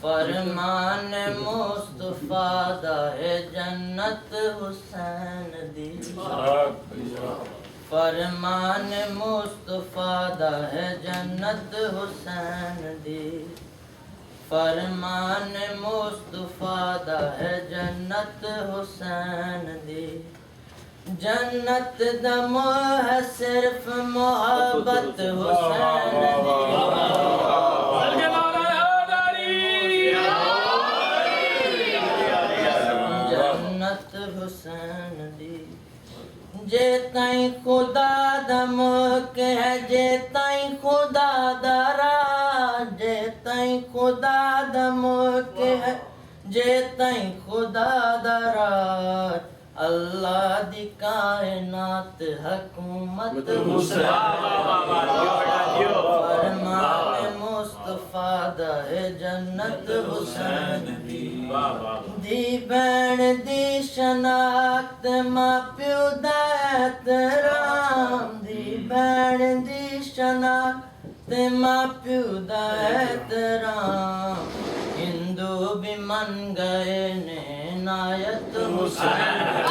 فرمان مصطفیٰ دا ہے جنت حسین دی فرمان مصطفیٰ دا ہے جنت حسین دی فرمان مصطفیٰ دا ہے جنت حسین دی جنت دا ہے صرف محبت حسین دی جنت حسین دی جے تائیں خدا دا ملک ہے جے تائیں خدا دا راج جے تائیں خدا دا ملک ہے جے تائیں خدا دا راج اللہ دی کائنات حکومت فرمان مصطفیٰ دا ہے جنت حسین دی بین دی شناخت ماں پیو دا احترام دی بین دی شناخت ماں پیو دا احترام ہندو بھی من گئے نے عنایت حسین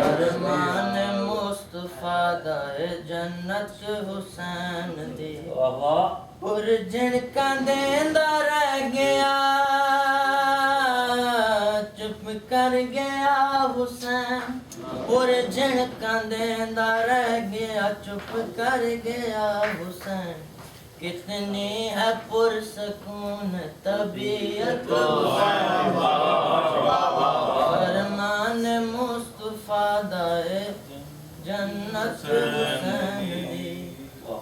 فرمان مصطفیٰ دا ہے جنت حسین دی پر جن کندیندا رہ گیا چپ کر گیا حسین پر جن کندیندا رہ گیا چپ کر گیا حسین کتنی ہے پرسکون طبیعت فرمان مصطفیٰ دا ہے جنت حسین دی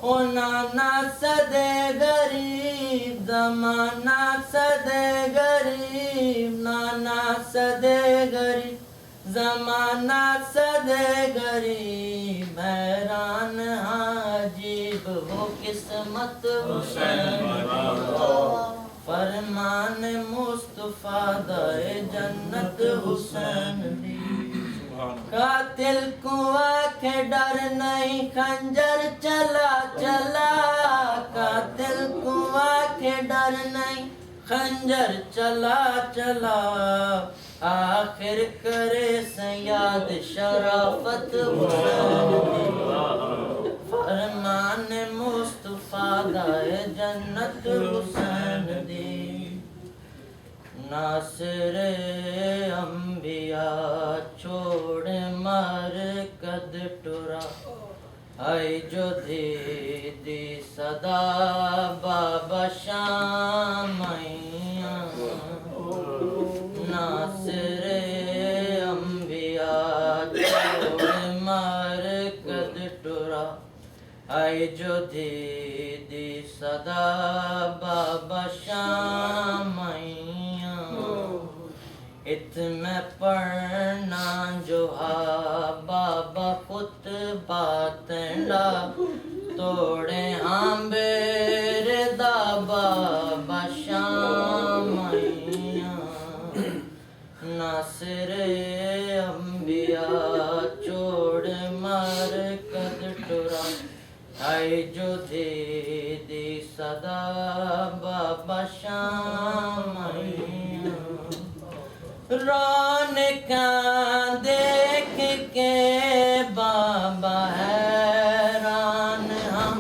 نانا صدے غریب زمانہ صدے غریب نانا صدے غریب زمانہ صدے غریب حیران عجیب ہو قسمت حسین فرمان مصطفیٰ دا ہے جنت حسین دی قاتل کو آنکھیں ڈر نہیں خنجر چلا چلا قاتل کو آنکھیں ڈر نہیں خنجر چلا چلا آخر کرے سیاد شرافت حسین دی فرمان مصطفیٰ دا ہے جنت حسین دی ناصر انبیاء چھوڑ مر کد ٹرا آئی جو دی صدا بابا شام ناصر انبیاء چھوڑ مر کد ٹرا آئی جو دی صدا بابا شام ات میں پڑھنا جو بابا خطبہ تینڈا توڑے ہمبیر دا بابا شام ناصر انبیاء چھوڑ مر کد ٹرا آئی جو دی صدا بابا شام رونقاں دیکھ کے بابا حیران ہم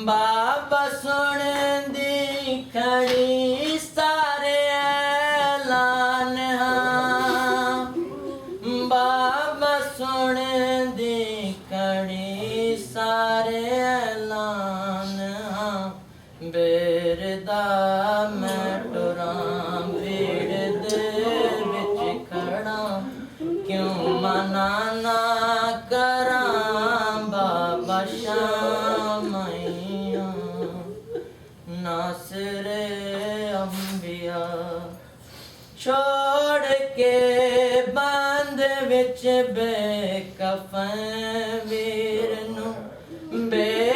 بابا سن دی کھڑی سارے اعلان ہم بابا سن دی کھڑی سارے اعلان ہم بیردہ میں ٹرام بھیڑ کیوں منع نہ کراں بابا شام ناصر انبیاء چھوڑ کے باندھ وچ بے کفن ویر نو بے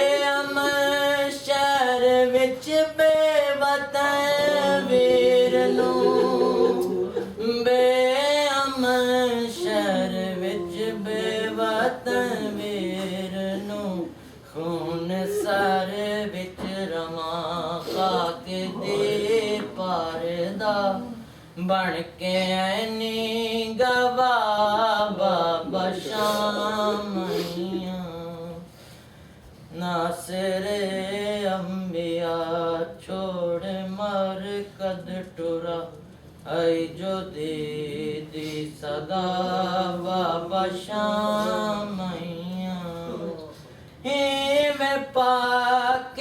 بن کے عینی گواہ بابا شامیاں ناصر انبیاء چھوڑ مرکد ٹورا ای جو دی صدا بابا شامیاں ہی میں پاک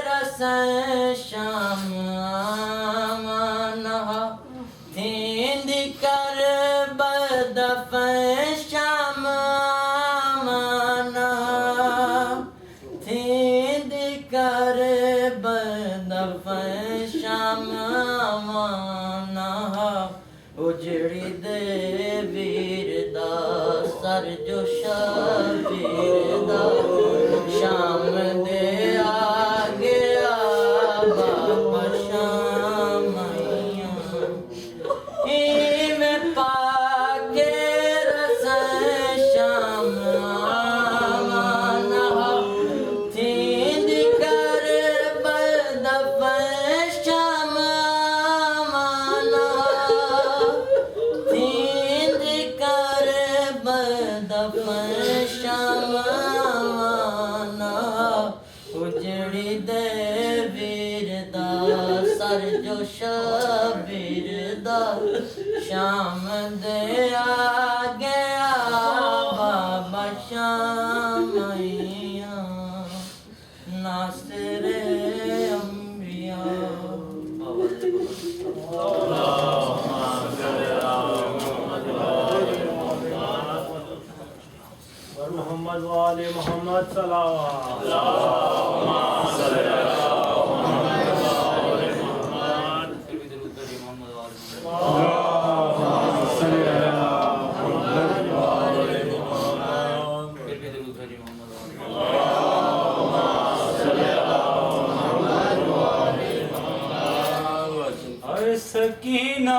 رسیں شام آمانہ تھیند کر بدفیں شام آمانہ تھیند کر بدفیں شام آمانہ اجڑی دے ویر دا سر جو شبیر دا شام دے آگیا بابا شامیاں ہی میں پاک رسیں شام آمانہ تھیند کر بدفیں شام آمانہ تھیند کر بدفیں شام آمانہ اجڑی دے ویر دا سر جو شبیر دا شام دے آگیا بابا شامیاں ناصر انبیاء محمد وآل محمد صلوات سکینہ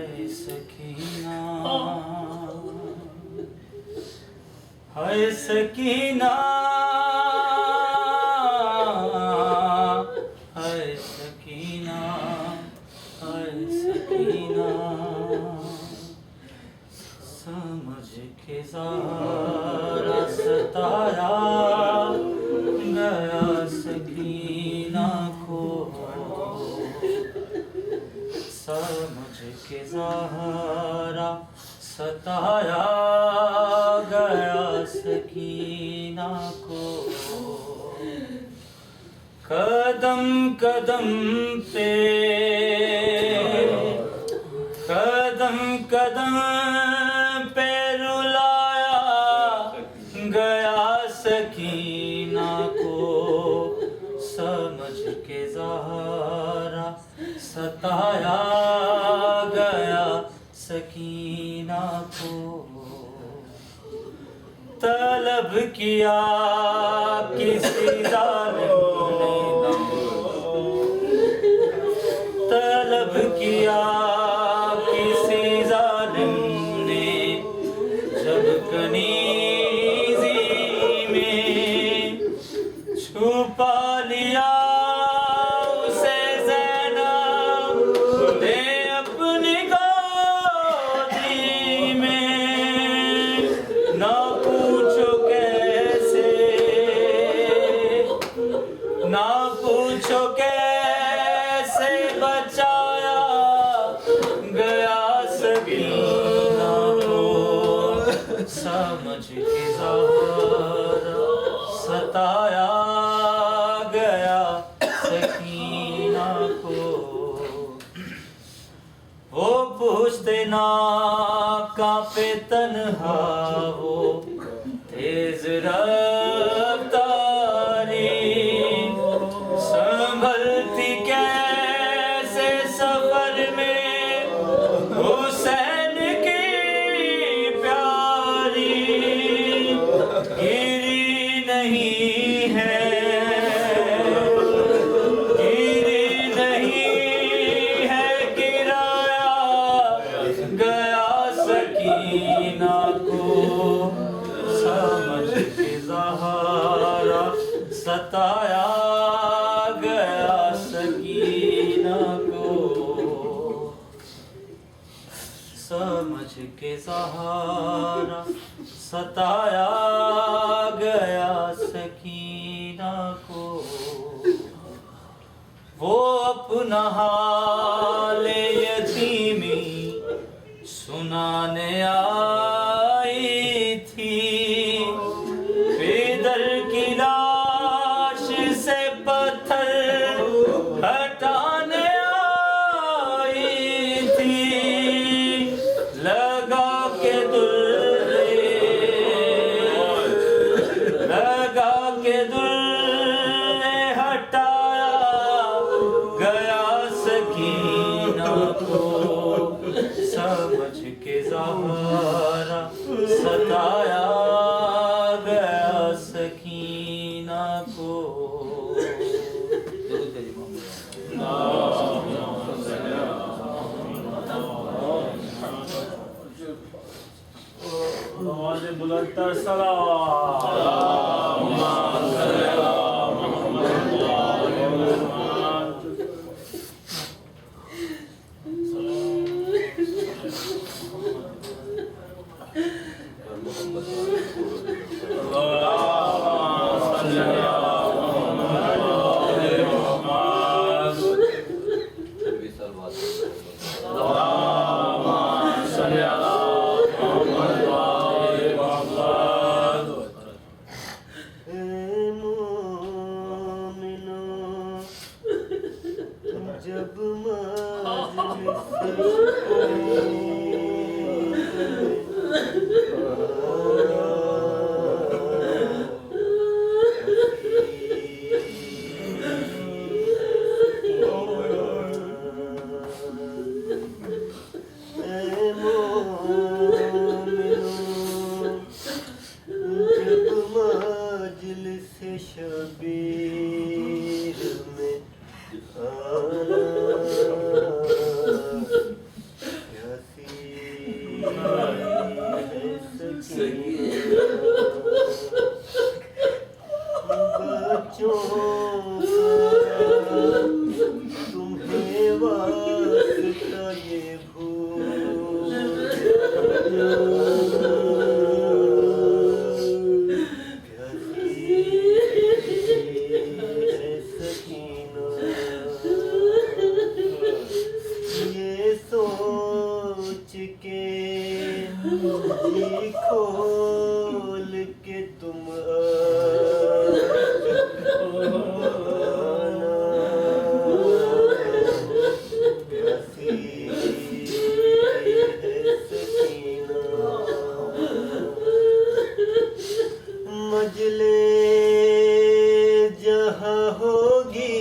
ہے سکینہ ہے سکینہ ہے سکینہ ہے سکینہ سمجھ کے ذرا ستایا گیا سکینہ کو سمجھ کے ذرا ستایا گیا سکینہ کو قدم قدم پہ قدم قدم پہ رلایا گیا سکینہ کو سمجھ کے ذرا ستایا گیا سکینہ کو طلب کیا کسی ظالم نے طلب کیا کسی ظالم نے جب کنیزی میں چھپا لیا اسے زینب نے اپنی گودی میں نہ پوچھو کیسے نہ پوچھو کیسے بچایا گیا سکینہ کو سمجھ کے ذرا ستایا گیا سکینہ کو وہ پوچھتے نا کانپے تنہا وہ تیز رفتاری سنبھلتی کیسے سفر میں حسین کی پیاری گری نہیں ہے گری نہیں ہے گرایا گیا سکینہ کو سمجھ کے سمجھ کے سہارا ستایا گیا سکینہ کو، وہ اپنا حال یتیمی سنانے آئی تھی، پیدر کی لاش سے پتھر ہٹانے آئی تھی، لگا کے دل ہٹایا گیا سکینہ کو، سمجھ کے سہارا ستایا گیا سکینہ کو۔ آواز بلند تر صلوات۔ جب مجلس شبیر میں تمہیں واسطہ یہ سوچ کے کھول کے تم مجلے جہاں ہوگی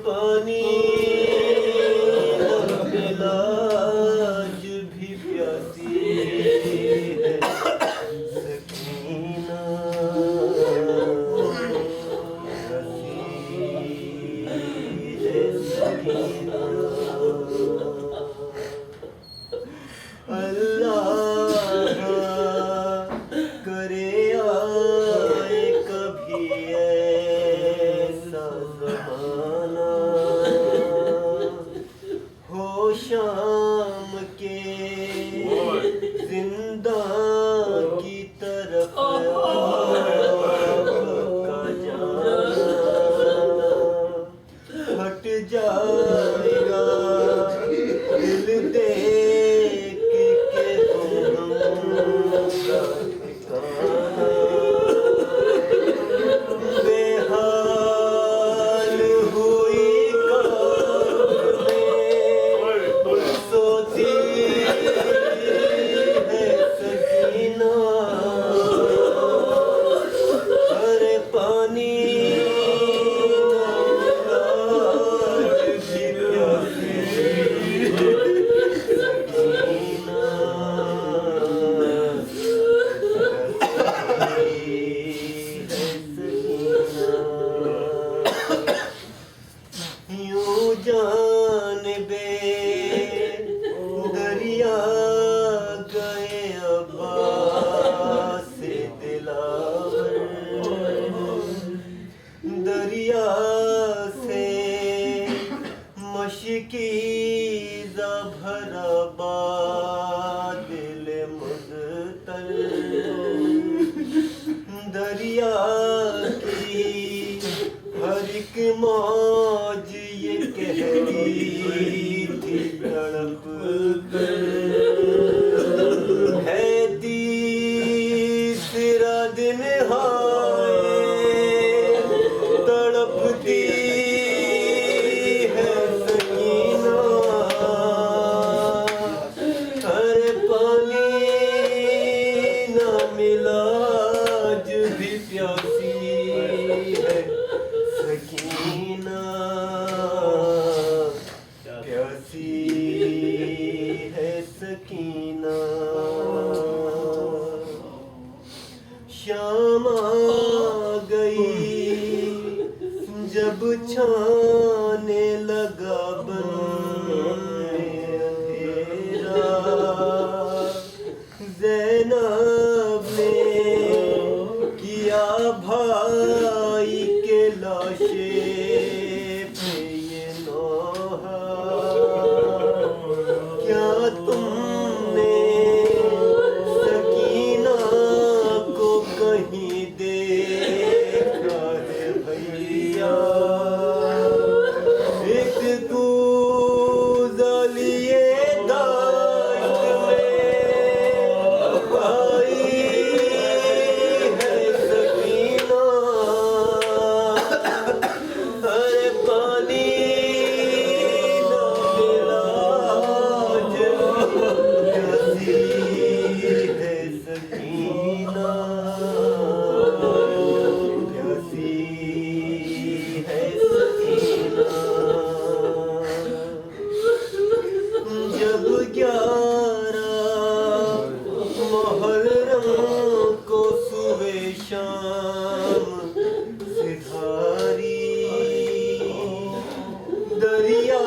پانی علاج بھی پیاسی ہے سکینہ، سکینہ اللہ کرے آئے کبھی ایسا زمانہ، ہو شام کے زندان کی طرف کا جانا، ہٹ جائے گا دل دیکھ کے پانی نہ ملا جو بھی پیاسی ہے سکینہ پیاسی ہے سکینہ شام آ گئی جب چھانے لگا بن اندھیرا زینب نے کیا بھائی کے لاشے پہ یہ نوحہ کیا تم نے سکینہ کو کہیں دیکھا ہے بھیا ایک کوزہ لیے داشت میں آئی ہے سکینہ ارے پانی نہ ملا جب پیاسی ہے سکینہ پیاسی ہے سکینہ جب 11 محرم کو صبح شام سدھاری دریا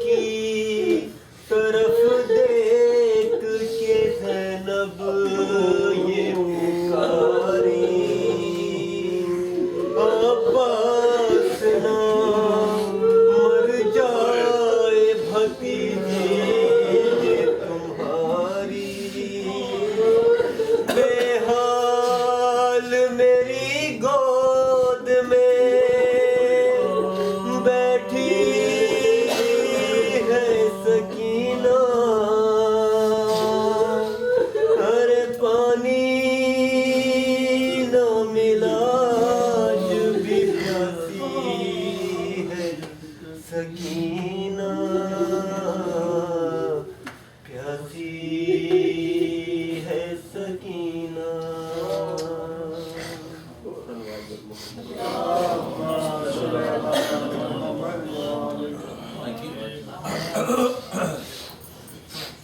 کی طرف دیکھ کے زینب یہ پکاری عباس نہ مر جائے بھتیجی یہ تمہاری بے حال میری گود میں بیٹھی ہے سکینہ ارے پانی نہ ملا جو بھی پیاسی ہے سکینہ پیاسی ہے سکینہ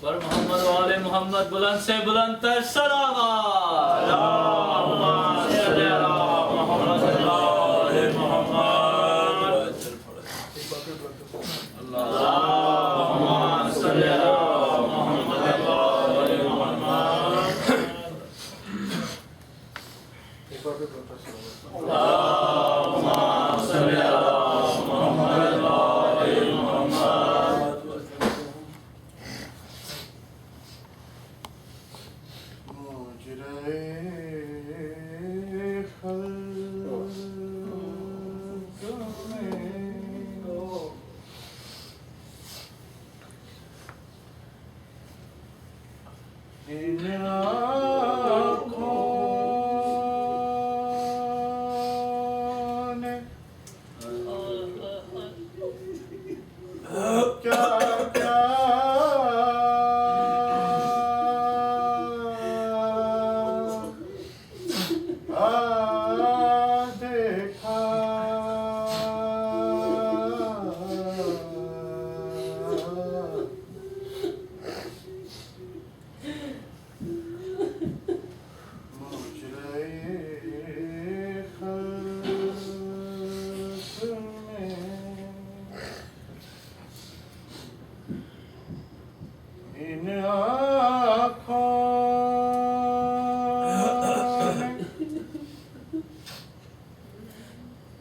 پر محمد والے محمد بلند سے بلند تر سلامات اللہم صلی علی محمد وعلی محمد اللہم صلی علی محمد وعلی محمد اللہم صلی علی محمد وعلی محمد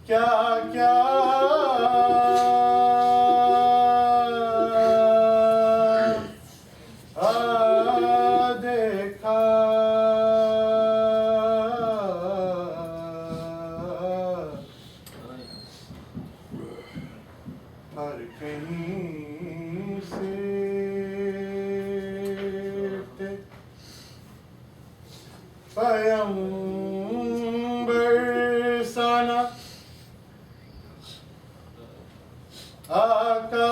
کیا کیا دیکھا ہر کہیں سے پیغمبر سنا آقا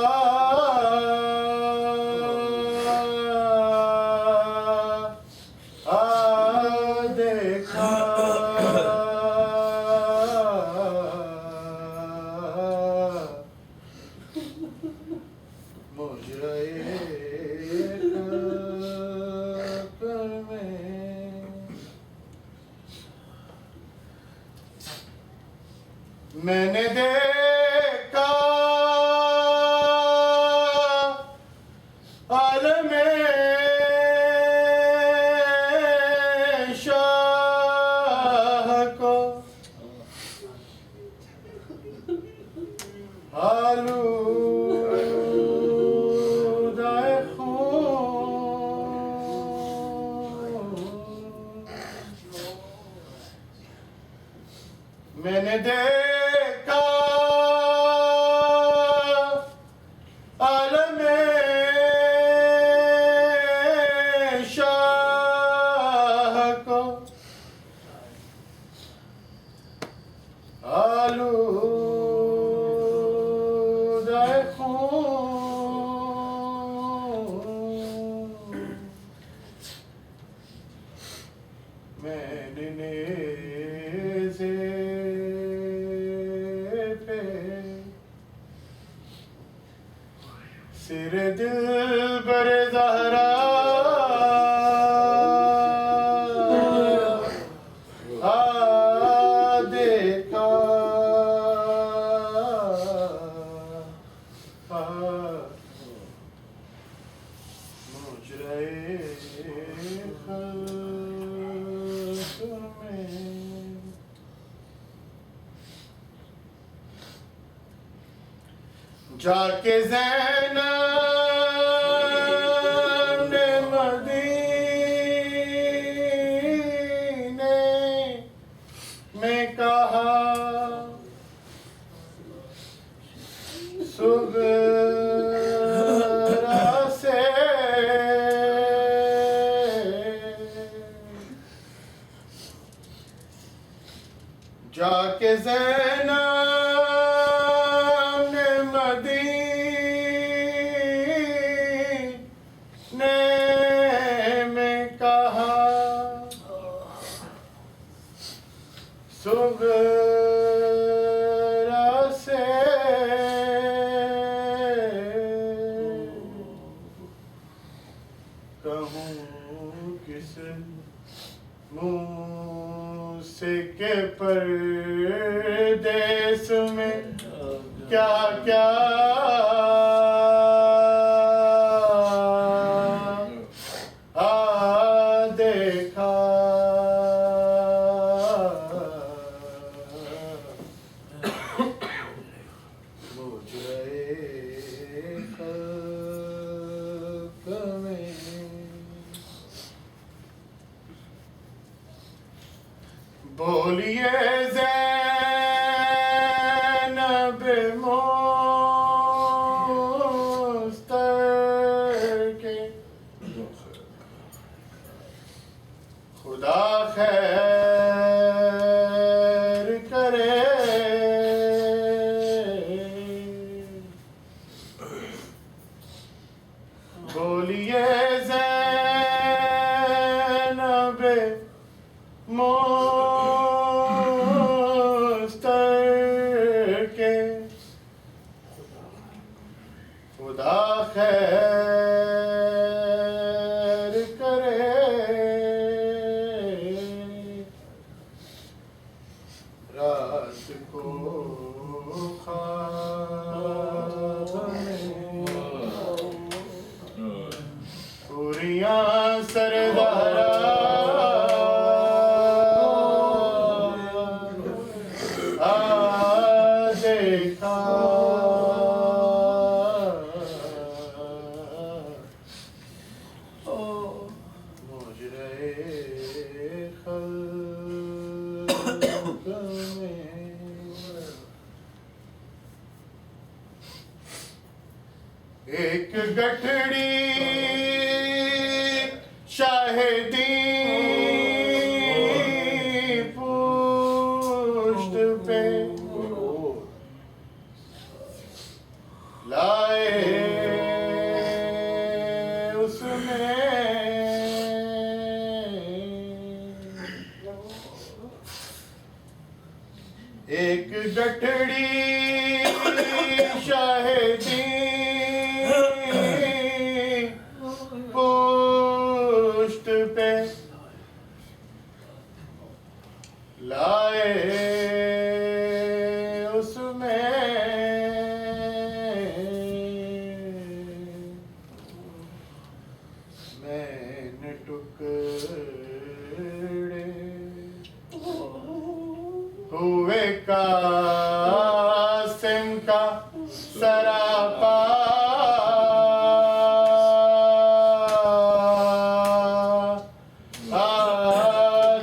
میں نے دیکھا عالم شاہ کو آلودہ خون میں نے نیزے پہ سر دلبر زہرا دیکھا مجرے خلق میں جا کے زینب نے مدینے میں کہا صغرا سے جا کے زینب نے مدینے میں کہا صغرا سے کہوں کس منہ سے کہ پردیس میں کیا کیا دیکھا مجرے خلق میں بولیے زینب مستر کے خدا خیر کرے بولیے زینب مستر کے خدا خیر کرے رات کو خواب میں پوریاں سردارا دیکھا مجرے خلق میں ایک گٹھڑی شاہدی پشت پہ لائے اس میں ایک گٹھڑی شاہدی پشت پہ لائے اس میں نے ٹکڑے ہوئے قاسم کا سراپا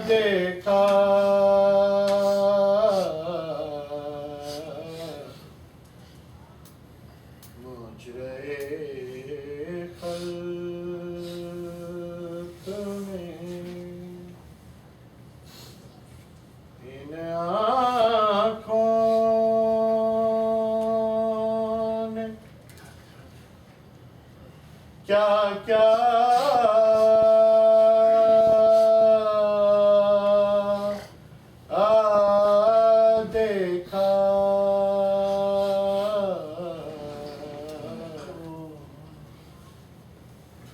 دیکھا کیا دیکھا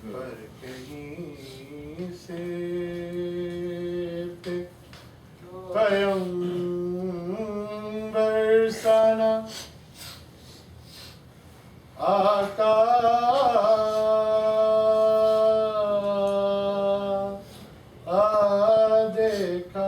پر کہیں سے پیغمبر سانا آقا دیکھا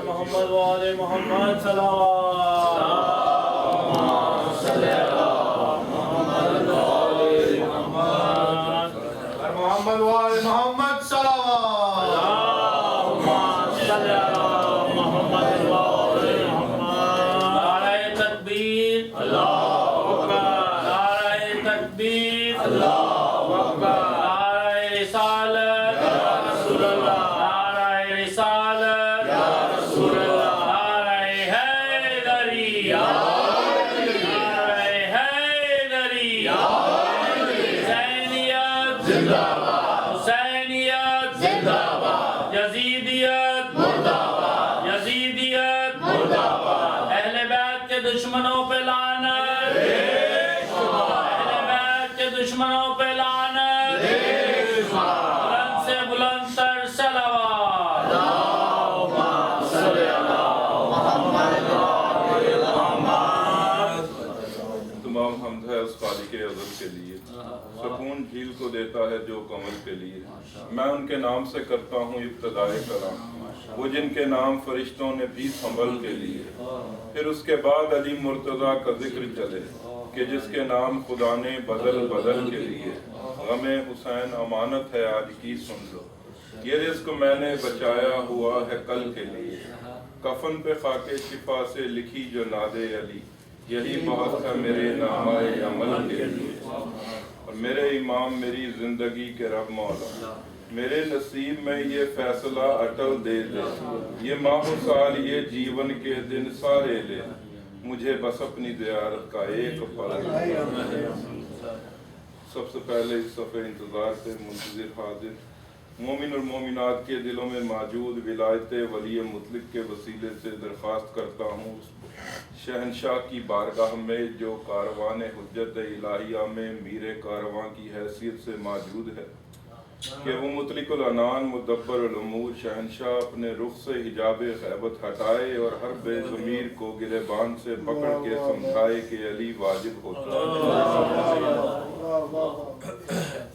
محمد وآل محمد صلوات محمد وآل محمد صلوات نعرہ تکبیر اللہ اکبر نعرہ تکبیر اللہ اکبر نعرہ رسالت یا رسول اللہ نعرہ رسالت یا رسول اللہ نعرہ حیدری نعرہ حیدری حسینیت زندہ باد حسینیت زندہ باد یزیدیت مردہ باد یزیدیت مردہ باد اہل بیت کے دشمنوں پہ لعنت اہل بیت کے دشمنوں پہ لعنت بلند سے بلند تر صلوات تمام حمد ہے اس خالق ازل کے لیے، سکون جھیل کو دیتا ہے جو کمل کے لیے، میں ان کے نام سے کرتا ہوں ابتدائے کلام، وہ جن کے نام فرشتوں نے بھی سنبھل کے لیے، پھر اس کے بعد علی مرتضیٰ کا ذکر چلے کہ جس کے نام خدا نے بدل بدل کے لیے، غم حسین امانت ہے آج کی سن لو، یہ رزق میں نے بچایا ہوا ہے کل کے لیے، کفن پہ خاک شفا سے لکھی جو ناد علی، یہی بہت ہے میرے نامہ عمل کے لیے، اور میرے امام میری زندگی کے رب مولا، میرے نصیب میں یہ فیصلہ اٹل دے دے، یہ ماہ و سال یہ جیون کے دن سارے لے، مجھے بس اپنی زیارت کا ایک پل۔ سب سے پہلے اس صفحے انتظار سے منتظر حاضر مومن اور مومنات کے دلوں میں موجود ولایت ولی مطلق کے وسیلے سے درخواست کرتا ہوں شہنشاہ کی بارگاہ میں جو کاروان حجت الہیہ میں میر کارواں کی حیثیت سے موجود ہے کہ وہ مطلق العنان مدبر الامور شہنشاہ اپنے رخ سے حجاب غیبت ہٹائے اور ہر بے ضمیر کو گریبان سے پکڑ کے سمجھائے کہ علی واجب ہوتا ہے۔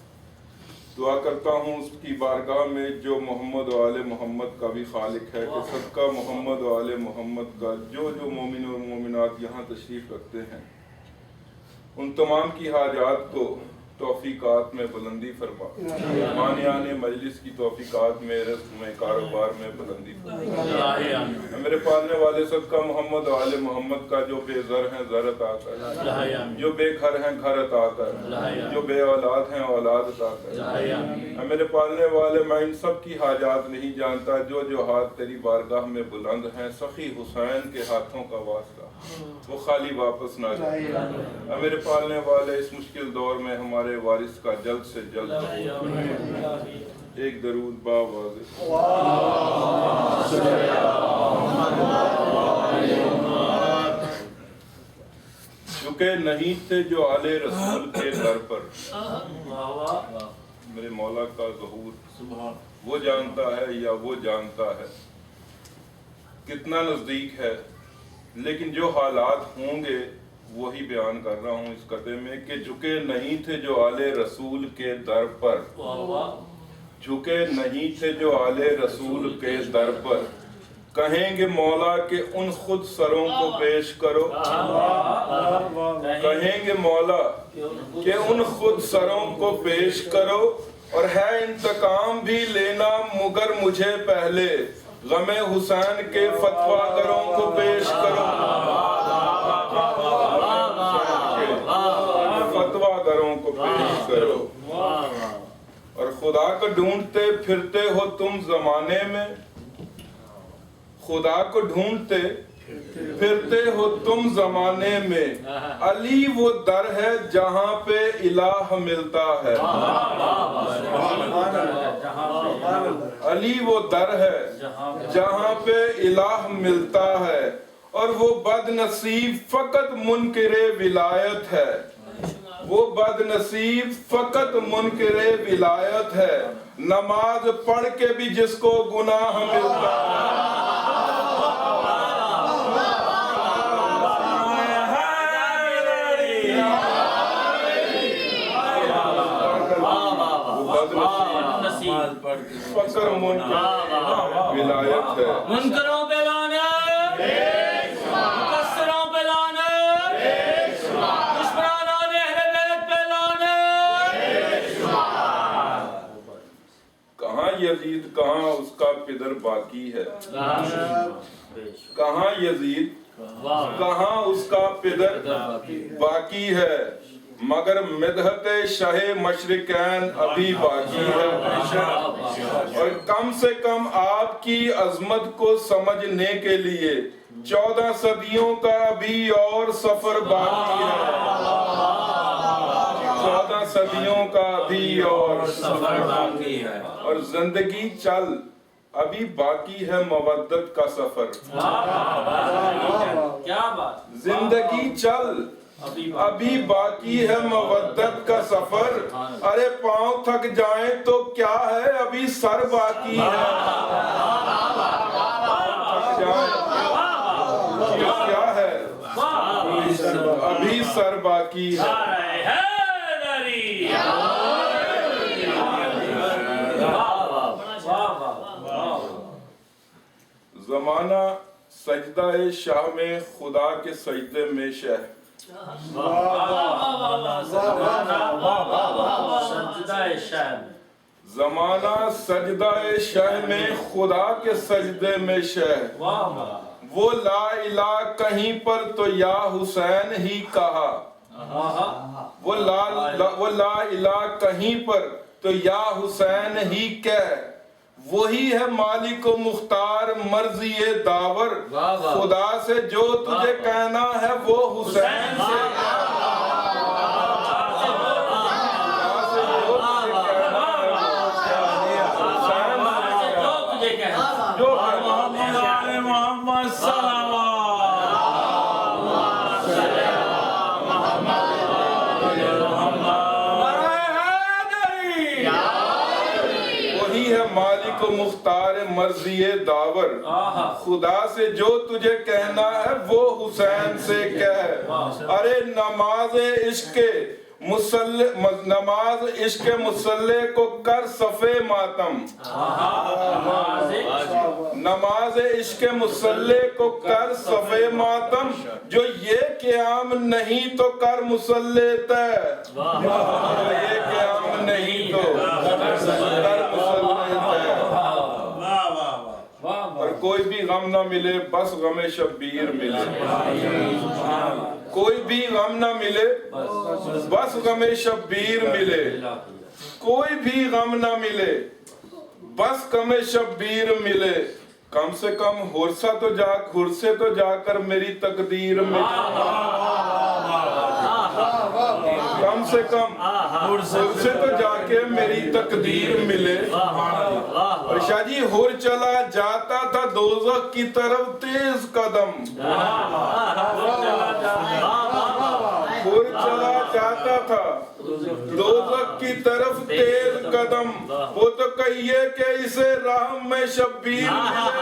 دعا کرتا ہوں اس کی بارگاہ میں جو محمد و آل محمد کا بھی خالق ہے کہ صدقہ محمد و آل محمد کا جو مومن اور مومنات یہاں تشریف رکھتے ہیں ان تمام کی حاجات کو توفیقات میں بلندی فرما، مانعان مجلس کی توفیقات میں، رزق میں، کاروبار میں بلندی فرما۔ میرے پالنے والے صدقہ محمد و آل محمد کا جو بے زر ہیں زر عطا کر، جو بے گھر ہیں گھر عطا کر، جو بے اولاد ہیں اولاد عطا کر۔ میرے پالنے والے میں ان سب کی حاجات نہیں جانتا، جو ہاتھ تیری بارگاہ میں بلند ہیں سخی حسین کے ہاتھوں کا واسطہ وہ خالی واپس نہ جائے۔ میرے پالنے والے اس مشکل دور میں ہمارے وارث کا جلد سے جلد ایک درود با واضح۔ جھکے نہیں تھے جو آل رسول کے در پر، میرے مولا کا ظہور وہ جانتا ہے یا وہ جانتا ہے کتنا نزدیک ہے، لیکن جو حالات ہوں گے وہی بیان کر رہا ہوں اس قطعے میں کہ جھکے نہیں تھے جو آل رسول کے در پر، جھکے نہیں تھے جو آل رسول کے در پر، کہیں گے مولا کہ ان خود سروں کو پیش کرو، کہیں گے مولا کہ ان خود سروں کو پیش کرو، اور ہے انتقام بھی لینا مگر مجھے پہلے غم حسین کے فتویٰ گروں کو پیش کرو۔ پیغمبروں کو پیش کرو. اور خدا کو ڈھونڈتے پھرتے ہو تم زمانے میں, خدا کو ڈھونڈتے پھرتے ہو تم زمانے میں, علی وہ در ہے جہاں پہ الہ ملتا ہے. علی وہ در ہے جہاں پہ الہ ملتا ہے, اور وہ بد نصیب فقط منکر ولایت ہے. وہ بد نصیب فقط منکر ولایت ہے, نماز پڑھ کے بھی جس کو گناہ ملتا ہے. فقر منکر ولایت ہے. منکروں پہ لعنت, مقصروں پہ لعنت, دشمنان اہل بیت پہ لعنت. کہاں یزید, کہاں اس کا پدر باقی ہے. کہاں یزید, کہاں اس کا پدر باقی ہے, مگر مدحت شاہ مشرقین ابھی باقی ہے. اور کم سے کم آپ کی عظمت کو سمجھنے کے لیے 14 صدیوں کا ابھی اور سفر باقی ہے. 14 صدیوں کا ابھی اور سفر باقی ہے. اور زندگی چل, ابھی باقی ہے مودت کا سفر. کیا بات, زندگی چل, ابھی باقی ہے مودت کا سفر. ارے پاؤں تھک جائیں تو کیا ہے, ابھی سر باقی ہے. تھک جائیں تو کیا ہے, ابھی سر باقی ہے. زمانہ سجدہ شاہ میں, خدا کے سجدے میں شہ. زمانہ سجدہ شہ میں, خدا کے سجدے میں شہ. وہ لا الہ کہیں پر تو یا حسین ہی کہا. وہ لا الہ کہیں پر تو یا حسین ہی کہہ. وہی ہے مالک و مختار مرضی داور, خدا سے جو تجھے کہنا ہے وہ حسین سے مالک و مختار مرضی داور, خدا سے جو تجھے کہنا ہے وہ حسین سے کہہ. ارے نماز عشق مسلح کو کر صفے ماتم. نماز عشق مسلح کو کر صفے ماتم, جو یہ قیام نہیں تو کر مسلح تے. یہ قیام نہیں تو کر مسلح تے. اور کوئی بھی غم نہ ملے بس غم شبیر ملے. کوئی بھی غم نہ ملے بس غم شبیر ملے. کوئی بھی غم نہ ملے بس غم شبیر ملے. کم سے کم ہر سے تو جا کر میری تقدیر ملے. کم سے کم ہر سے تو جا کے میری تقدیر ملے. اور شاہ جی, ہر چلا جاتا تھا دوزخ کی طرف تیز قدم. ہر چلا جاتا تھا دوزخ کی طرف تیز قدم. وہ تو کہیے کہ اسے راہ میں شبیر ملے.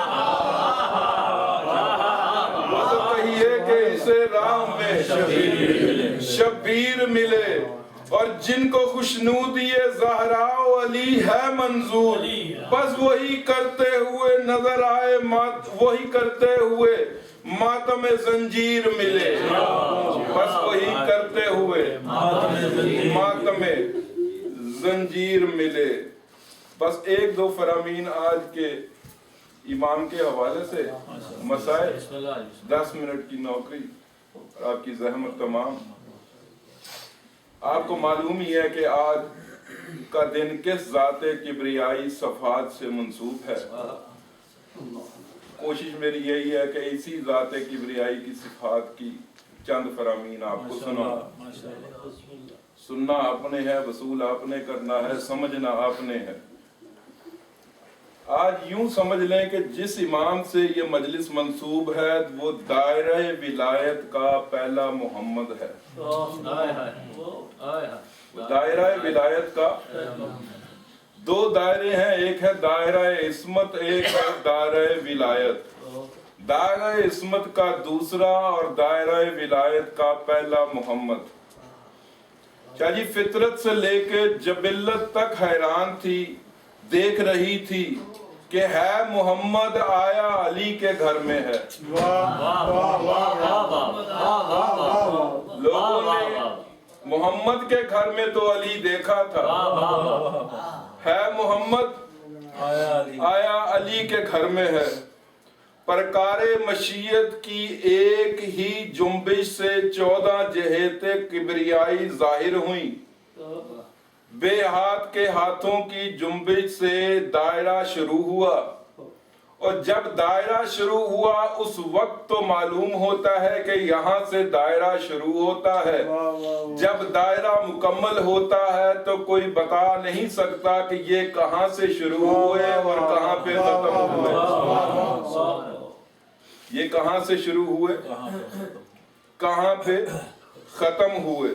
وہ تو کہیے کہ اسے راہ میں شبیر ملے. اور جن کو خوشنودی زہرا و علی ہے منظور, بس وہی کرتے ہوئے نظر آئے, وہی کرتے ہوئے ماتم زنجیر ملے. بس وہی کرتے ہوئے ماتم زنجیر ملے. بس ایک دو فرامین آج کے امام کے حوالے سے, مسائل 10 منٹ کی نوکری اور آپ کی زحمت تمام. آپ کو معلوم ہی ہے کہ آج کا دن کس ذات کبریائی صفات سے منسوب ہے. کوشش میری یہی ہے کہ اسی ذات کبریائی کی صفات کی چند فرامین آپ کو سننا آپ نے ہے، وصول آپ نے کرنا ہے، سمجھنا آپ نے ہے. آج یوں سمجھ لیں کہ جس امام سے یہ مجلس منسوب ہے وہ دائرہ ولایت کا پہلا محمد ہے. دائرہ ولایت کا دو دائرے ہیں، ایک ہے دائرہ عصمت، ایک ہے دائرہ ولایت. دائرہ عصمت کا دوسرا اور دائرہ ولایت کا پہلا محمد. کیا جی فطرت سے لے کے جبلت تک حیران تھی، دیکھ رہی تھی کہ ہے محمد آیا علی کے گھر میں ہے. لوگوں نے محمد کے گھر میں تو علی دیکھا تھا، ہے محمد آیا علی کے گھر میں ہے. پرکار مشیت کی ایک ہی جنبش سے 14 جہتیں کبریائی ظاہر ہوئیں. بے ہاتھ کے ہاتھوں کی جنبش سے دائرہ شروع ہوا، اور جب دائرہ شروع ہوا اس وقت تو معلوم ہوتا ہے کہ یہاں سے دائرہ شروع ہوتا ہے. جب دائرہ مکمل ہوتا ہے تو کوئی بتا نہیں سکتا کہ یہ کہاں سے شروع ہوئے اور کہاں پہ ختم ہوئے. یہ کہاں سے شروع ہوئے، کہاں پہ ختم ہوئے.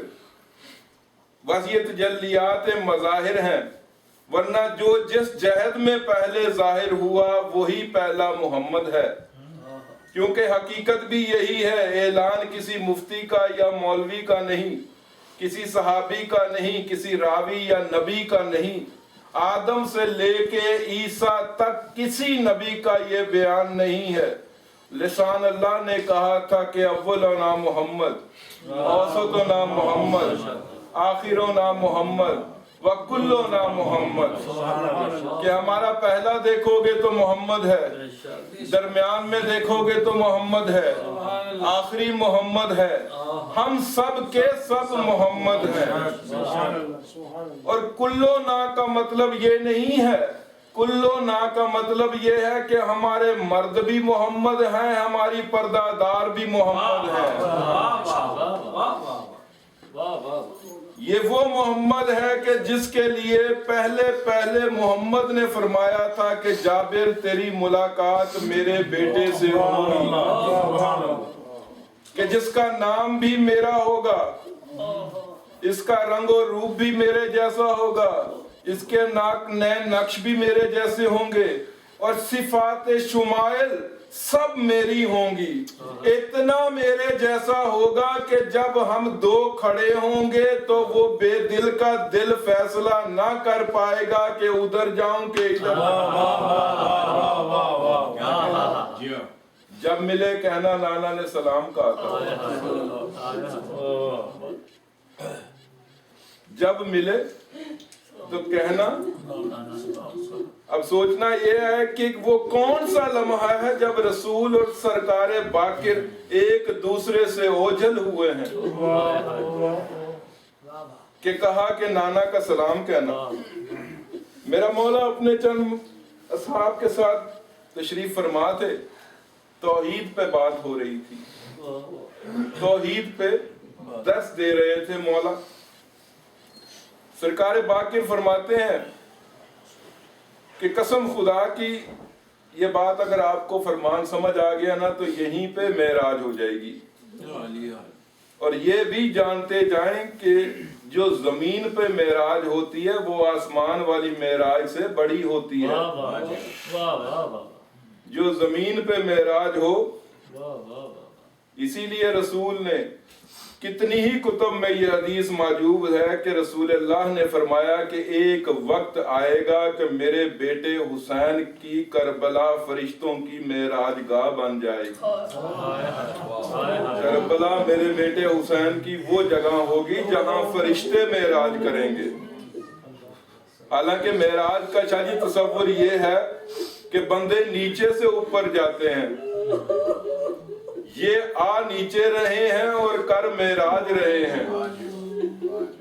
بس یہ تجلیات مظاہر ہیں، ورنہ جو جس جہد میں پہلے ظاہر ہوا وہی پہلا محمد ہے. کیونکہ حقیقت بھی یہی ہے، اعلان کسی مفتی کا یا مولوی کا نہیں، کسی صحابی کا نہیں، کسی راوی یا نبی کا نہیں. آدم سے لے کے عیسیٰ تک کسی نبی کا یہ بیان نہیں ہے. لسان اللہ نے کہا تھا کہ اولنا محمد، اوسطنا محمد، آخرنا محمد، وکلنا محمد. کہ ہمارا پہلا دیکھو گے تو محمد ہے، درمیان میں دیکھو گے تو محمد ہے، آخری محمد ہے، ہم سب کے سب محمد ہیں. اور کلونا کا مطلب یہ نہیں ہے، کلونا کا مطلب یہ ہے کہ ہمارے مرد بھی محمد ہیں، ہماری پردہ دار بھی محمد ہیں. یہ وہ محمد ہے کہ جس کے لیے پہلے محمد نے فرمایا تھا کہ جابر تیری ملاقات میرے بیٹے سے ہوگی، کہ جس کا نام بھی میرا ہوگا، اس کا رنگ و روپ بھی میرے جیسا ہوگا، اس کے ناک نین نقش بھی میرے جیسے ہوں گے، اور صفات شمائل سب میری ہوں گی. اتنا میرے جیسا ہوگا کہ جب ہم دو کھڑے ہوں گے تو وہ بے دل کا دل فیصلہ نہ کر پائے گا کہ ادھر جاؤں کہ ادھر. جب ملے کہنا نانا نے سلام کہا تھا. جب ملے تو کہنا. اب سوچنا یہ ہے کہ وہ کون سا لمحہ ہے جب رسول اور سرکار باقر ایک دوسرے سے اوجھل ہوئے ہیں کہ کہا کہ نانا کا سلام کہنا. میرا مولا اپنے چند اصحاب کے ساتھ تشریف فرما تھے، توحید پہ بات ہو رہی تھی، توحید پہ درس دے رہے تھے مولا. سرکار باقر فرماتے ہیں کہ قسم خدا کی یہ بات اگر آپ کو فرمان سمجھ آ گیا نا تو یہیں پہ معراج ہو جائے گی. اور یہ بھی جانتے جائیں کہ جو زمین پہ معراج ہوتی ہے وہ آسمان والی معراج سے بڑی ہوتی ہے. جو زمین پہ معراج ہو. اسی لیے رسول نے کتنی ہی کتب میں یہ حدیث موجود ہے کہ رسول اللہ نے فرمایا کہ ایک وقت آئے گا کہ میرے بیٹے حسین کی کربلا فرشتوں کی معراج گاہ بن جائے گی. کربلا میرے بیٹے حسین کی وہ جگہ ہوگی جہاں فرشتے معراج کریں گے. حالانکہ معراج کا شاید تصور یہ ہے کہ بندے نیچے سے اوپر جاتے ہیں، یہ نیچے رہے ہیں اور کر معراج رہے ہیں.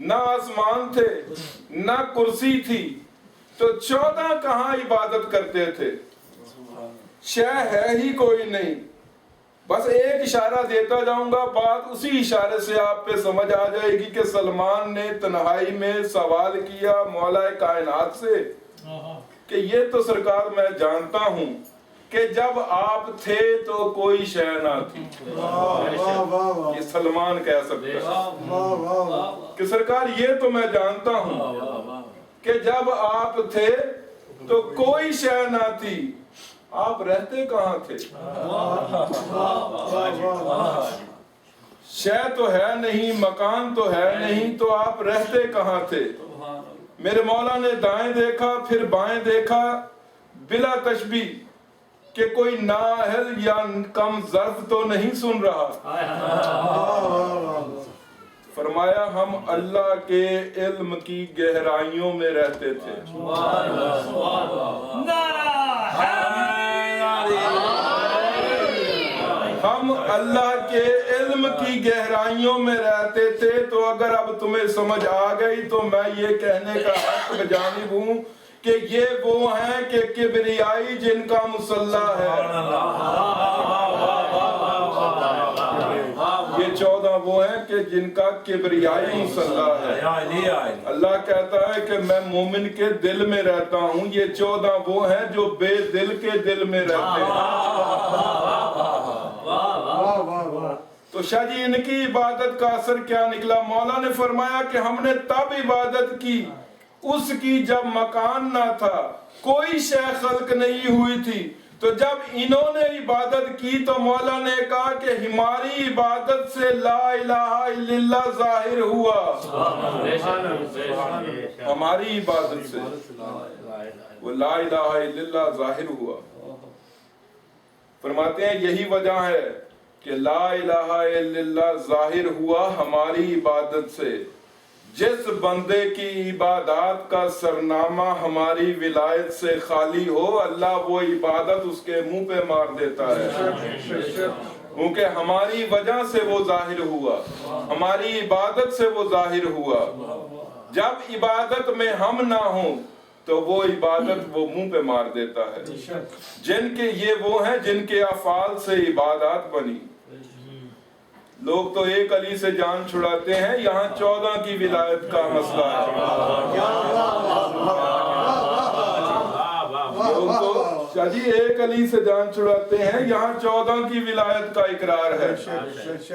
نہ آسمان تھے نہ کرسی تھی تو 14 کہاں عبادت کرتے تھے؟ شے ہے ہی کوئی نہیں. بس ایک اشارہ دیتا جاؤں گا, بات اسی اشارے سے آپ پہ سمجھ آ جائے گی کہ سلمان نے تنہائی میں سوال کیا مولا کائنات سے کہ یہ تو سرکار میں جانتا ہوں کہ جب آپ تھے تو کوئی شے نہ تھی. یہ سلمان کہہ سکتا ہے کہ سرکار یہ تو میں جانتا ہوں کہ جب آپ تھے تو کوئی شے نہ تھی, آپ رہتے کہاں تھے؟ شے تو ہے نہیں, مکان تو ہے نہیں, تو آپ رہتے کہاں تھے؟ میرے مولا نے دائیں دیکھا پھر بائیں دیکھا بلا تشبیہ کہ کوئی نااہل یا کم ظرف تو نہیں سن رہا. فرمایا ہم اللہ کے علم کی گہرائیوں میں رہتے تھے. ہم اللہ کے علم کی گہرائیوں میں رہتے تھے. تو اگر اب تمہیں سمجھ آ گئی تو میں یہ کہنے کا حق بجانب ہوں کہ یہ وہ ہیں کہ کبریائی جن کا مسلح ہے. یہ 14 وہ ہیں کہ جن کا کبریائی مسلح ہے. اللہ کہتا ہے کہ میں مومن کے دل میں رہتا ہوں. یہ 14 وہ ہیں جو بے دل کے دل میں رہتے ہیں. تو شاہ جی ان کی عبادت کا اثر کیا نکلا؟ مولا نے فرمایا کہ ہم نے تب عبادت کی اس کی جب مکان نہ تھا, کوئی شے خلق نہیں ہوئی تھی. تو جب انہوں نے عبادت کی تو مولا نے کہا کہ ہماری عبادت سے لا الہ الا اللہ ظاہر ہوا. ہماری عبادت سے وہ لا الہ الا اللہ ظاہر ہوا. فرماتے ہیں یہی وجہ ہے کہ لا الہ الا اللہ ظاہر ہوا ہماری عبادت سے. جس بندے کی عبادات کا سرنامہ ہماری ولایت سے خالی ہو, اللہ وہ عبادت اس کے منہ پہ مار دیتا ہے, کیونکہ ہماری وجہ سے وہ ظاہر ہوا, ہماری عبادت سے وہ ظاہر ہوا. جب عبادت میں ہم نہ ہوں تو وہ عبادت وہ منہ پہ مار دیتا ہے. جن کے یہ وہ ہیں جن کے افعال سے عبادات بنی. لوگ تو ایک علی سے جان چھڑاتے ہیں, یہاں 14 کی ولایت کا مسئلہ ہے. لوگ تو شاہ جی ایک علی سے جان چھڑاتے ہیں, یہاں 14 کی ولایت کا اقرار ہے.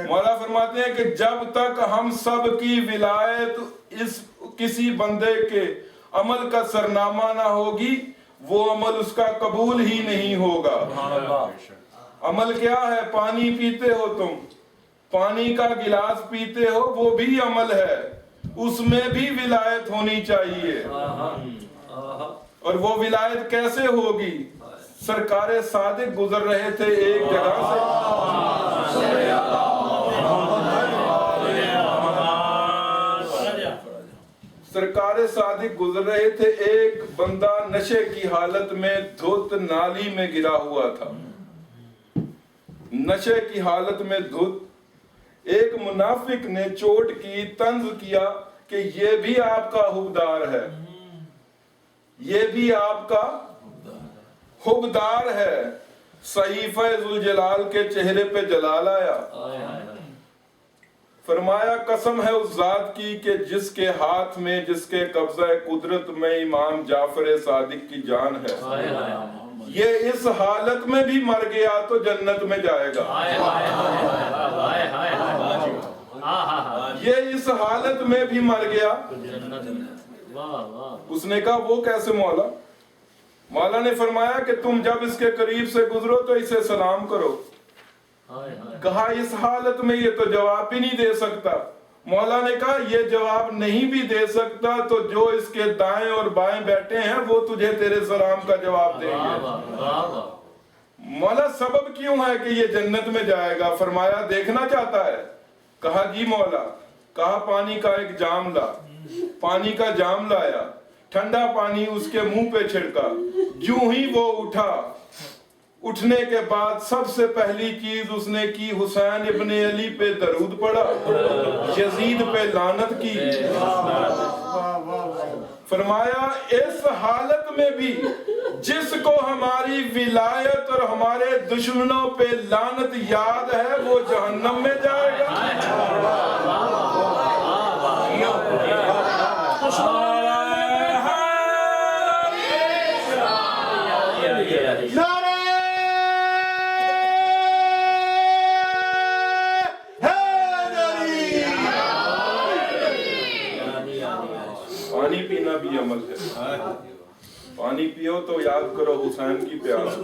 مولا فرماتے ہیں کہ جب تک ہم سب کی ولایت اس کسی بندے کے عمل کا سرنامہ نہ ہوگی, وہ عمل اس کا قبول ہی نہیں ہوگا. عمل کیا ہے؟ پانی پیتے ہو تم, پانی کا گلاس پیتے ہو, وہ بھی عمل ہے, اس میں بھی ولایت ہونی چاہیے. اور وہ ولایت کیسے ہوگی؟ سرکار صادق گزر رہے تھے ایک جگہ سے, سرکار صادق گزر رہے تھے, ایک بندہ نشے کی حالت میں دھت نالی میں گرا ہوا تھا. نشے کی حالت میں دھت. ایک منافق نے چوٹ کی, طنز کیا کہ یہ بھی آپ کا حبدار ہے, یہ بھی آپ کا حبدار ہے. صحیفہ ذوالجلال کے چہرے پہ جلال آیا. فرمایا قسم ہے اس ذات کی کہ جس کے ہاتھ میں, جس کے قبضہ قدرت میں امام جعفر صادق کی جان ہے, یہ اس حالت میں بھی مر گیا تو جنت میں جائے گا. یہ اس حالت میں بھی مر گیا. اس نے کہا وہ کیسے مولا؟ مولا نے فرمایا کہ تم جب اس کے قریب سے گزرو تو اسے سلام کرو. کہا اس حالت میں یہ تو جواب بھی نہیں دے سکتا. مولا نے کہا یہ جواب نہیں بھی دے سکتا تو جو اس کے دائیں اور بائیں بیٹھے ہیں وہ تجھے تیرے سلام کا جواب دیں گے. مولا سبب کیوں ہے کہ یہ جنت میں جائے گا؟ فرمایا دیکھنا چاہتا ہے. کہا جی مولا. کہا پانی کا ایک جام لا. پانی کا جام لایا, ٹھنڈا پانی اس کے منہ پہ چھڑکا. جو ہی وہ اٹھا اٹھنے کے بعد سب سے پہلی چیز اس نے کی حسین ابن علی پہ درود پڑھا، یزید پہ لعنت کی، فرمایا اس حالت میں بھی جس کو ہماری ولایت اور ہمارے دشمنوں پہ لعنت یاد ہے وہ جہنم میں جائے گا۔ پانی پینا بھی عمل ہے، پانی پیو تو یاد کرو حسین کی پیاس،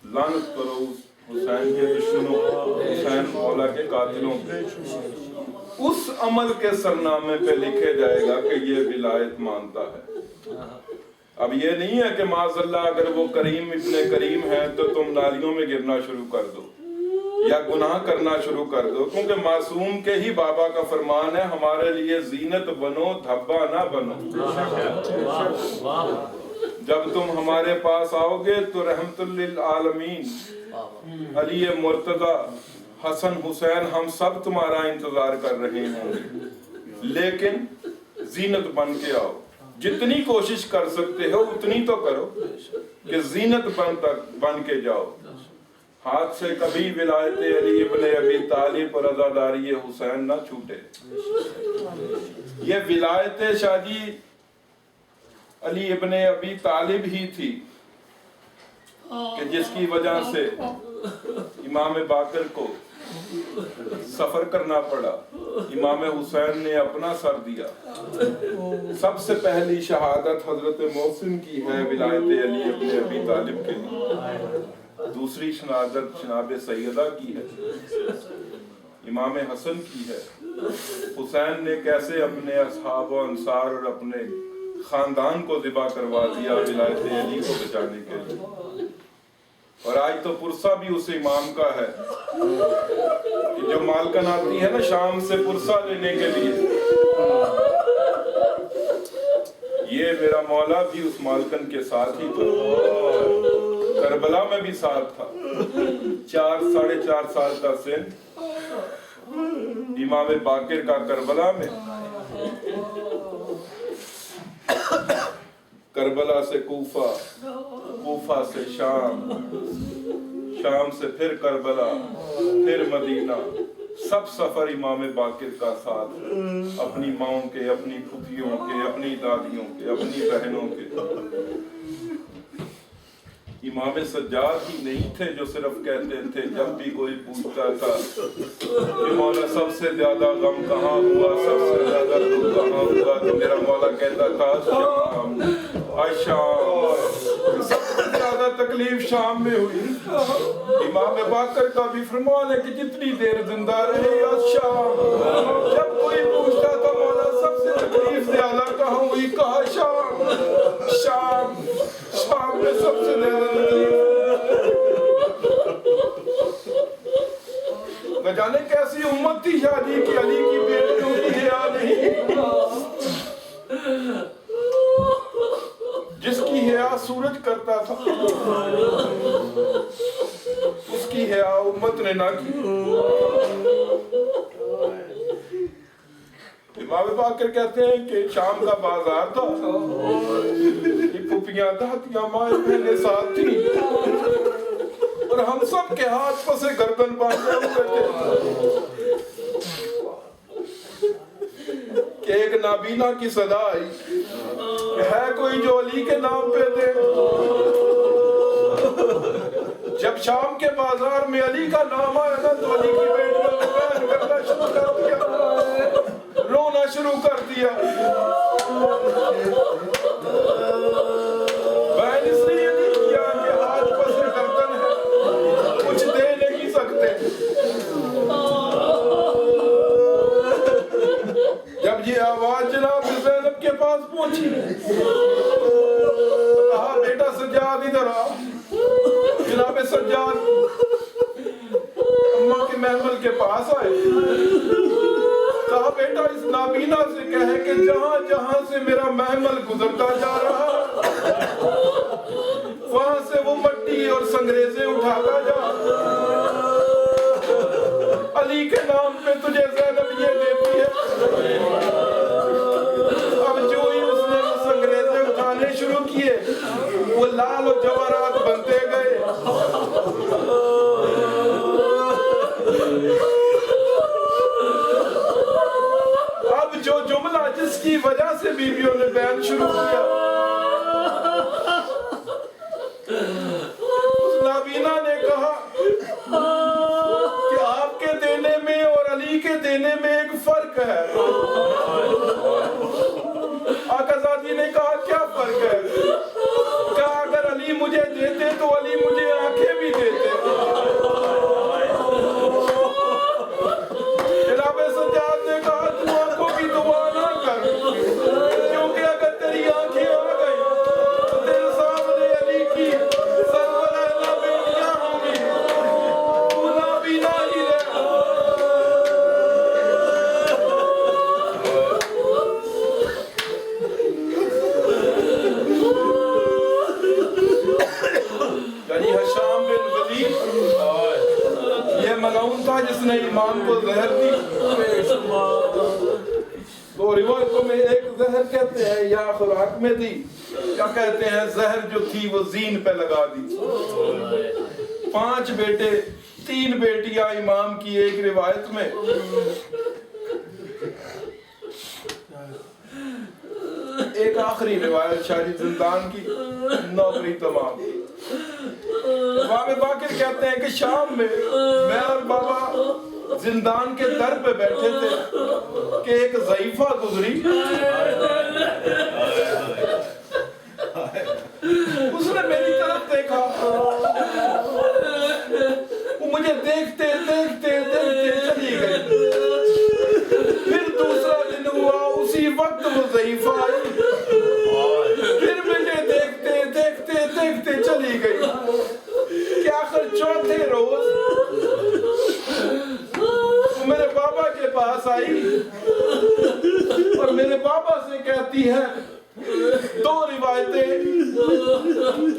لعنت کرو حسین کے دشمنوں، حسین مولا کے قاتلوں پہ، اس عمل کے سرنامے پہ لکھے جائے گا کہ یہ ولایت مانتا ہے۔ اب یہ نہیں ہے کہ معاذ اللہ اگر وہ کریم ابن کریم ہے تو تم نالیوں میں گرنا شروع کر دو یا گناہ کرنا شروع کر دو، کیونکہ معصوم کے ہی بابا کا فرمان ہے ہمارے لیے زینت بنو دھبا نہ بنو۔ جب تم ہمارے پاس آؤ گے تو رحمت للعالمین علی مرتضی حسن حسین ہم سب تمہارا انتظار کر رہے ہیں، لیکن زینت بن کے آؤ، جتنی کوشش کر سکتے ہو اتنی تو کرو کہ زینت بن کے جاؤ، ہاتھ سے کبھی ولایت علی ابن ابی طالب اور عزاداری حسین نہ چھوٹے۔ یہ ولایت شاہ جی علی ابن ابی طالب ہی تھی کہ جس کی وجہ سے امام باقر کو سفر کرنا پڑا، امام حسین نے اپنا سر دیا۔ سب سے پہلی شہادت حضرت محسن کی ہے ولایت علی ابن ابی طالب کے لیے، دوسری شہادت جناب سیدہ کی ہے، امام حسن کی ہے۔ حسین نے کیسے اپنے اصحاب و انصار اور اپنے خاندان کو ذبح کروا دیا ولایت علی کو بچانے کے لیے۔ اور آج تو پرسہ بھی اس امام کا ہے کہ جو مالکن آتی ہے نا شام سے پرسہ لینے کے لیے، یہ میرا مولا بھی اس مالکن کے ساتھ ہی تھا، کربلا میں بھی ساتھ تھا۔ 4.5 سال کا سن امام باقر کا کربلا میں، کربلا سے کوفہ، کوفہ سے شام، شام سے پھر کربلا، پھر مدینہ، سب سفر امام باقر کا ساتھ، اپنی ماؤں کے، اپنی پھوپھیوں کے، اپنی دادیوں کے، اپنی بہنوں کے۔ امام سجاد ہی نہیں تھے جو صرف کہتے تھے جب بھی کوئی پوچھتا تھا کہ مولا سب سے زیادہ غم کہاں ہوا، سب سے زیادہ دکھ کہاں ہوا، تو میرا مولا کہتا تھا شام، شام، سب سے زیادہ تکلیف شام میں ہوئی۔ امام باقر کا بھی فرمان ہے کہ جتنی دیر زندہ رہے یا شام، جب کوئی پوچھتا تھا مولا سب سے تکلیف زیادہ کہاں ہوئی، کہا شام، شام، شام میں سب سے زیادہ تکلیف۔ نہ جانے کیسی امت تھی شادی کی علی کی بیٹیوں کی حیا نہیں، جس کی حیا سورج کرتا تھا اس کی حیا امت نے نہ کی۔ امام باقر کہتے ہیں کہ شام کا بازار تھا، پھوپھیاں دادیاں مائیں بہنیں ساتھ تھیں اور ہم سب کے ہاتھ پسے گردن باندھے ہوئے تھے کہ ایک نابینا کی صدا آئی کہ ہے کوئی جو علی کے نام پہ دے۔ جب شام کے بازار میں علی کا نام آیا نا تو علی کی بیٹیوں نے بیان کرنا شروع کر دیا، رونا شروع کر دیا۔ بہن اس لیے نہیں کیا کہ ہاتھ پسے گردن ہے، کچھ دے نہیں سکتے۔ جب یہ آواز جناب زینب کے پاس پہنچی، کہا بیٹا سجاد ادھر آ۔ جناب سجاد اماں کے محمل کے پاس آئے، کہا بیٹا اس نابینا سے کہے کہ جہاں جہاں سے میرا محمل گزرتا جا رہا وہاں سے وہ علی کے نام پہ تجھے زینب یہ دیتی ہے. اب جو ہی اس نے وہ سنگریزے اٹھانے شروع کیے وہ لال و جواہرات بنتے گئے. اب جو جملہ جس کی وجہ سے بیویوں نے بیان شروع کیا, اس نابینا نے کہا کہ آپ کے دینے میں اور علی کے دینے میں ایک فرق ہے. آقا زادی نے کہا کیا فرق ہے؟ کہا اگر علی مجھے دیتے تو علی مجھے آنکھیں بھی دیتے. جناب سجاد نے کہا تو آنکھوں کی دعا نہ کر, کیونکہ اگر تیری آنکھیں آ گئی تو تیرے سامنے علی کی سرورہ بیٹیاں ہوں گی, تو نابینا ہی رہ. یعنی حشام بن ولید یہ ملعون تھا جس نے ایمان کو زہر دی. تو روایتوں میں ایک زہر کہتے ہیں یا خوراک میں دی, یا کہتے ہیں زہر جو تھی وہ زین پہ لگا دی. 5 بیٹے 3 بیٹیاں امام کی ایک روایت میں. ایک آخری روایت شاہی زندان کی, نوکری تمام. امام باقر کہتے ہیں کہ شام میں میں اور بابا زندان کے در پہ بیٹھے تھے کہ ایک ضعیفہ گزری. اس نے میری طرف دیکھا, وہ مجھے دیکھتے دیکھتے دیکھتے چلی گئی. پھر دوسرا دن ہوا, اسی وقت وہ ضعیفہ آئی, پھر مجھے دیکھتے دیکھتے دیکھتے چلی گئی. کہ آخر چوتھے روز میرے بابا کے پاس آئی اور میرے بابا سے کہتی ہے 2 روایتیں.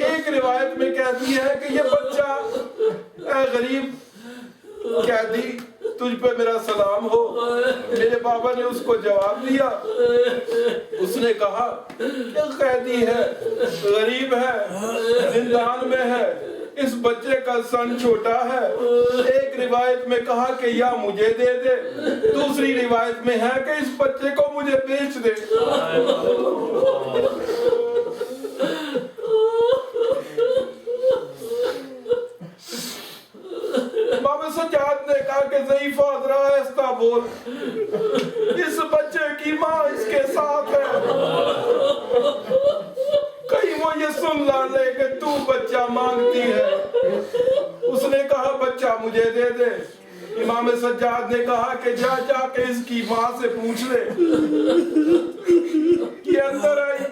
ایک روایت میں کہتی ہے کہ یہ بچہ اے غریب قیدی تجھ پہ میرا سلام ہو. میرے بابا نے اس کو جواب دیا. اس نے کہا کہ قیدی ہے, غریب ہے, زندان میں ہے, اس بچے کا سن چھوٹا ہے. ایک روایت میں کہا کہ یا مجھے دے دے, دوسری روایت میں ہے کہ اس بچے کو مجھے بیچ دے. بابا سجاد نے کہا کہ ضعیفہ ذرا آہستہ بول, اس بچے کی ماں اس کے ساتھ ہے, کہیں وہ یہ سن لے کہ تو بچہ مانگتی ہے. اس نے کہا بچہ مجھے دے دے. امام سجاد نے کہا کہ جا کے اس کی ماں سے پوچھ لے. یہ اندر آئی,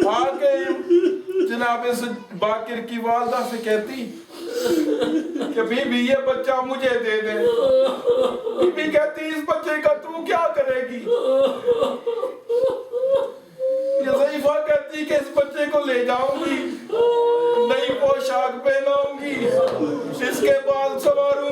آ کے جناب باقر کی والدہ سے کہتی کہ بی بی یہ بچہ مجھے دے دے. بی بی کہتی اس بچے کا تو کیا کرے گی؟ یہ ضعیفہ کہتی کہ اس بچے کو لے جاؤں گی, نئی پوشاک پہناؤں گی, اس کے بال سنواروں